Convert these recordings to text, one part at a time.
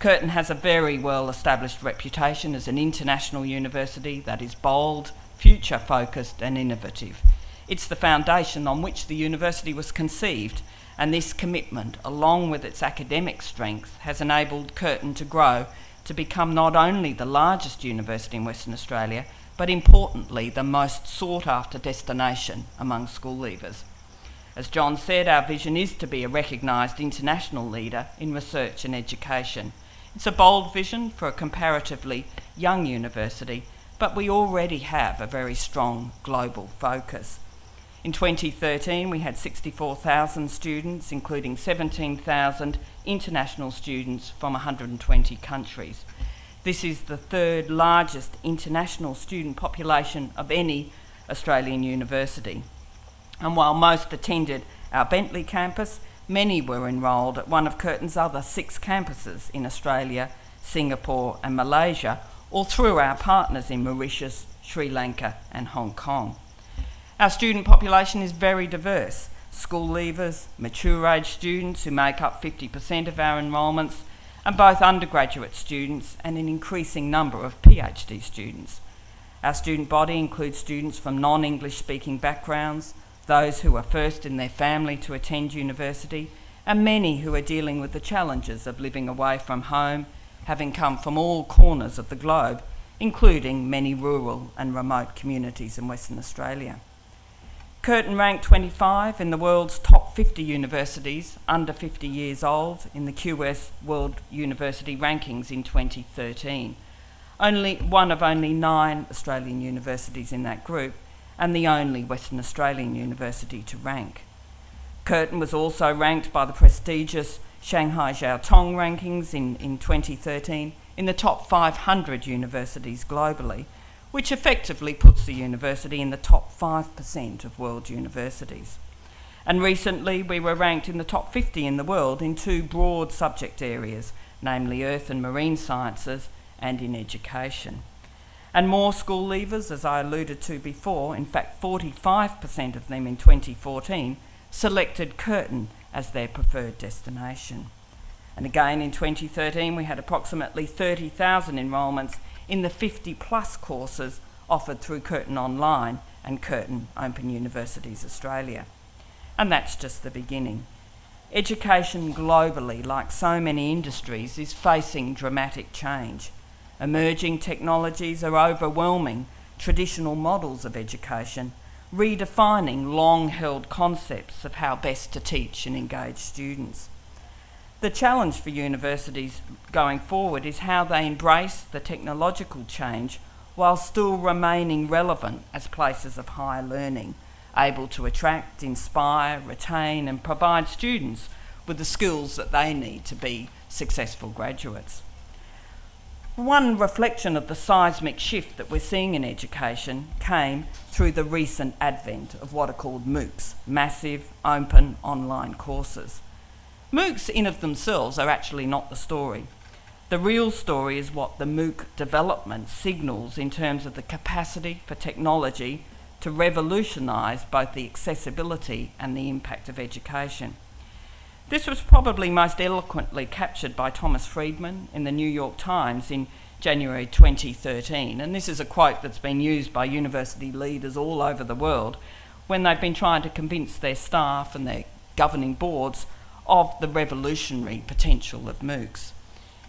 Curtin has a very well-established reputation as an international university that is bold, future-focused and innovative. It's the foundation on which the university was conceived, and this commitment, along with its academic strength, has enabled Curtin to grow to become not only the largest university in Western Australia, but importantly, the most sought-after destination among school leavers. As John said, our vision is to be a recognised international leader in research and education. It's a bold vision for a comparatively young university, but we already have a very strong global focus. In 2013, we had 64,000 students, including 17,000 international students from 120 countries. This is the third largest international student population of any Australian university. And while most attended our Bentley campus, many were enrolled at one of Curtin's other 6 campuses in Australia, Singapore and Malaysia, or through our partners in Mauritius, Sri Lanka and Hong Kong. Our student population is very diverse. School leavers, mature-age students who make up 50% of our enrolments, and both undergraduate students and an increasing number of PhD students. Our student body includes students from non-English speaking backgrounds, those who are first in their family to attend university, and many who are dealing with the challenges of living away from home, having come from all corners of the globe, including many rural and remote communities in Western Australia. Curtin ranked 25 in the world's top 50 universities under 50 years old in the QS World University Rankings in 2013. One of only 9 Australian universities in that group, and the only Western Australian university to rank. Curtin was also ranked by the prestigious Shanghai Jiao Tong rankings in 2013 in the top 500 universities globally, which effectively puts the university in the top 5% of world universities. And recently we were ranked in the top 50 in the world in 2 broad subject areas, namely earth and marine sciences and in education. And more school leavers, as I alluded to before, in fact 45% of them in 2014, selected Curtin as their preferred destination. And again in 2013 we had approximately 30,000 enrolments in the 50+ courses offered through Curtin Online and Curtin Open Universities Australia. And that's just the beginning. Education globally, like so many industries, is facing dramatic change. Emerging technologies are overwhelming traditional models of education, redefining long-held concepts of how best to teach and engage students. The challenge for universities going forward is how they embrace the technological change while still remaining relevant as places of higher learning, able to attract, inspire, retain and provide students with the skills that they need to be successful graduates. One reflection of the seismic shift that we're seeing in education came through the recent advent of what are called MOOCs, massive open online courses. MOOCs in of themselves are actually not the story. The real story is what the MOOC development signals in terms of the capacity for technology to revolutionise both the accessibility and the impact of education. This was probably most eloquently captured by Thomas Friedman in the New York Times in January 2013, and this is a quote that's been used by university leaders all over the world when they've been trying to convince their staff and their governing boards of the revolutionary potential of MOOCs.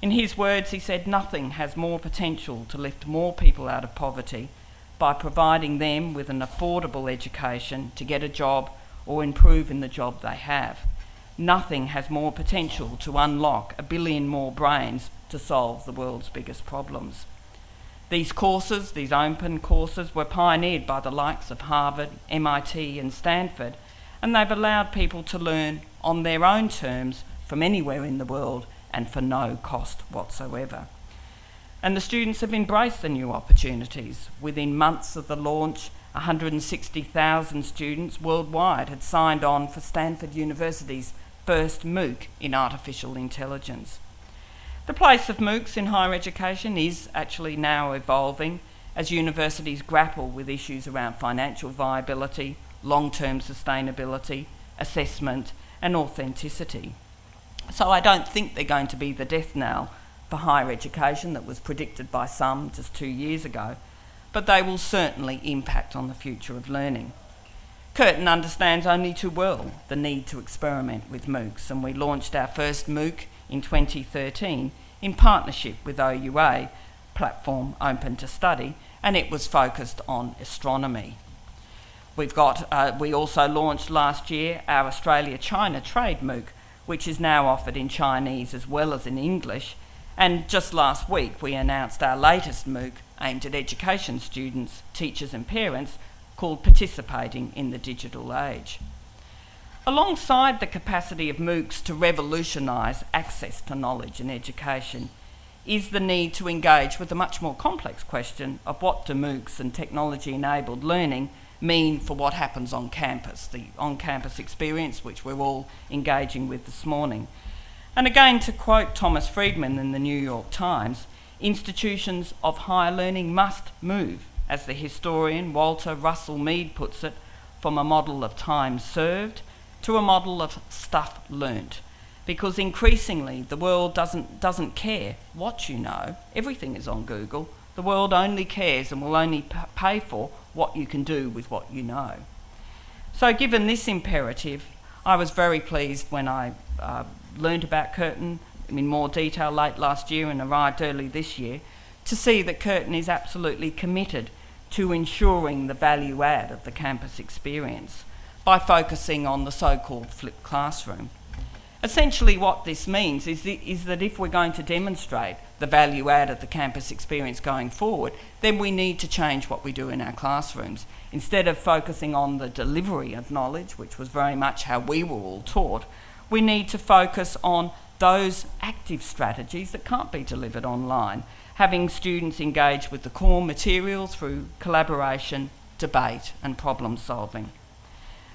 In his words, he said, "Nothing has more potential to lift more people out of poverty by providing them with an affordable education to get a job or improve in the job they have. Nothing has more potential to unlock 1 billion more brains to solve the world's biggest problems." These courses, these open courses, were pioneered by the likes of Harvard, MIT and Stanford, and they've allowed people to learn on their own terms from anywhere in the world and for no cost whatsoever. And the students have embraced the new opportunities. Within months of the launch, 160,000 students worldwide had signed on for Stanford University's first MOOC in artificial intelligence. The place of MOOCs in higher education is actually now evolving as universities grapple with issues around financial viability, long-term sustainability, assessment and authenticity. So I don't think they're going to be the death knell for higher education that was predicted by some just 2 years ago, but they will certainly impact on the future of learning. Curtin understands only too well the need to experiment with MOOCs, and we launched our first MOOC in 2013 in partnership with OUA, Platform Open to Study, and it was focused on astronomy. We also launched last year our Australia-China Trade MOOC, which is now offered in Chinese as well as in English, and just last week we announced our latest MOOC aimed at education students, teachers and parents, called Participating in the Digital Age. Alongside the capacity of MOOCs to revolutionise access to knowledge and education is the need to engage with the much more complex question of what do MOOCs and technology-enabled learning mean for what happens on campus, the on-campus experience which we're all engaging with this morning. And again, to quote Thomas Friedman in the New York Times, institutions of higher learning must move, as the historian Walter Russell Mead puts it, from a model of time served to a model of stuff learnt. Because increasingly the world doesn't care what you know. Everything is on Google. The world only cares and will only pay for what you can do with what you know. So given this imperative, I was very pleased when I learned about Curtin in more detail late last year and arrived early this year to see that Curtin is absolutely committed to ensuring the value add of the campus experience by focusing on the so-called flipped classroom. Essentially what this means is that if we're going to demonstrate the value add of the campus experience going forward, then we need to change what we do in our classrooms. Instead of focusing on the delivery of knowledge, which was very much how we were all taught, we need to focus on those active strategies that can't be delivered online, having students engage with the core material through collaboration, debate and problem solving.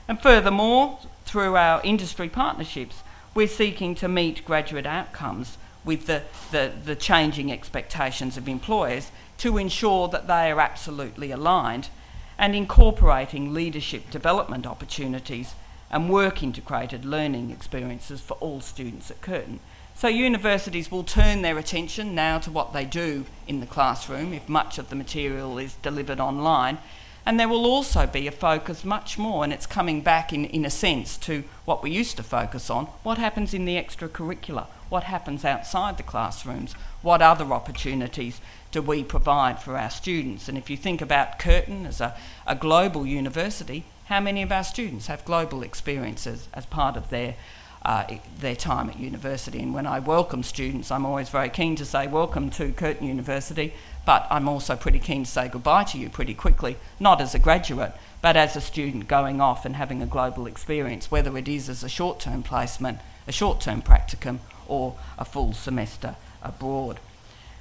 And furthermore, through our industry partnerships, we're seeking to meet graduate outcomes with the changing expectations of employers to ensure that they are absolutely aligned, and incorporating leadership development opportunities and work-integrated learning experiences for all students at Curtin. So universities will turn their attention now to what they do in the classroom if much of the material is delivered online, and there will also be a focus much more, and it's coming back in a sense to what we used to focus on, what happens in the extracurricular, what happens outside the classrooms, what other opportunities do we provide for our students. And if you think about Curtin as a global university, how many of our students have global experiences as part of their time at university? And when I welcome students, I'm always very keen to say welcome to Curtin University, but I'm also pretty keen to say goodbye to you pretty quickly, not as a graduate, but as a student going off and having a global experience, whether it is as a short-term placement, a short-term practicum, or a full semester abroad.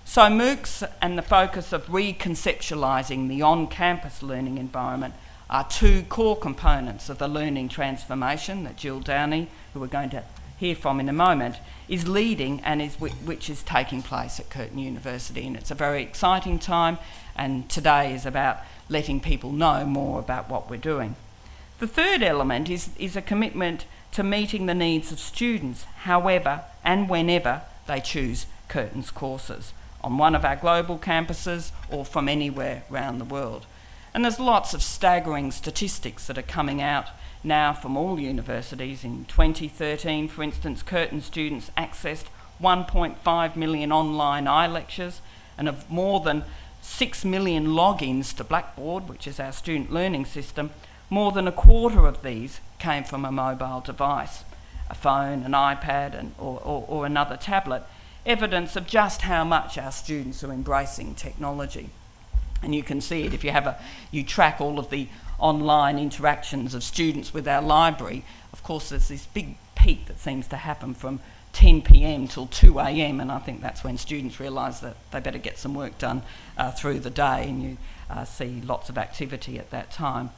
So MOOCs and the focus of reconceptualising the on-campus learning environment are two core components of the learning transformation that Jill Downey, who we're going to hear from in a moment, is leading and which is taking place at Curtin University. And it's a very exciting time, and today is about letting people know more about what we're doing. The third element is a commitment to meeting the needs of students however and whenever they choose Curtin's courses, on one of our global campuses or from anywhere around the world. And there's lots of staggering statistics that are coming out now from all universities. In 2013, for instance, Curtin students accessed 1.5 million online iLectures, and of more than 6 million logins to Blackboard, which is our student learning system, more than a quarter of these came from a mobile device, a phone, an iPad, or another tablet, evidence of just how much our students are embracing technology. And you can see it if you track all of the online interactions of students with our library. Of course, there's this big peak that seems to happen from 10 p.m. till 2 a.m, and I think that's when students realise that they better get some work done through the day, and you see lots of activity at that time.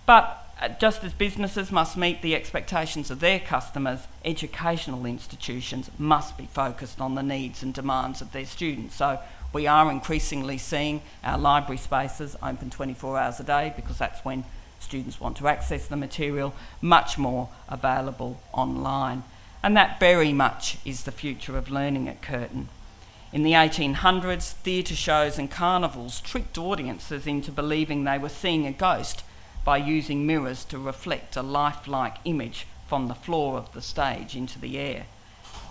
But just as businesses must meet the expectations of their customers, educational institutions must be focused on the needs and demands of their students. So we are increasingly seeing our library spaces open 24 hours a day, because that's when students want to access the material, much more available online. And that very much is the future of learning at Curtin. In the 1800s, theatre shows and carnivals tricked audiences into believing they were seeing a ghost by using mirrors to reflect a lifelike image from the floor of the stage into the air.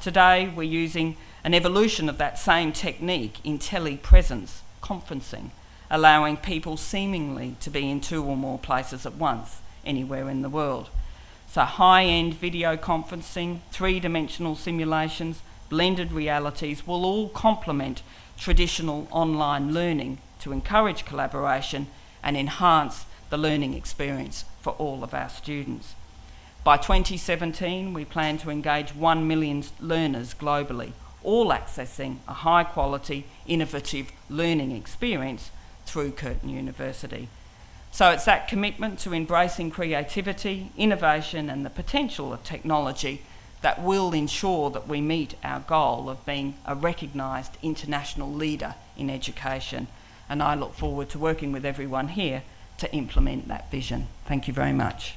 Today, we're using an evolution of that same technique in telepresence conferencing, allowing people seemingly to be in 2 or more places at once, anywhere in the world. So high-end video conferencing, 3-dimensional simulations, blended realities will all complement traditional online learning to encourage collaboration and enhance the learning experience for all of our students. By 2017, we plan to engage 1 million learners globally, all accessing a high-quality, innovative learning experience through Curtin University. So it's that commitment to embracing creativity, innovation and the potential of technology that will ensure that we meet our goal of being a recognised international leader in education. And I look forward to working with everyone here to implement that vision. Thank you very much.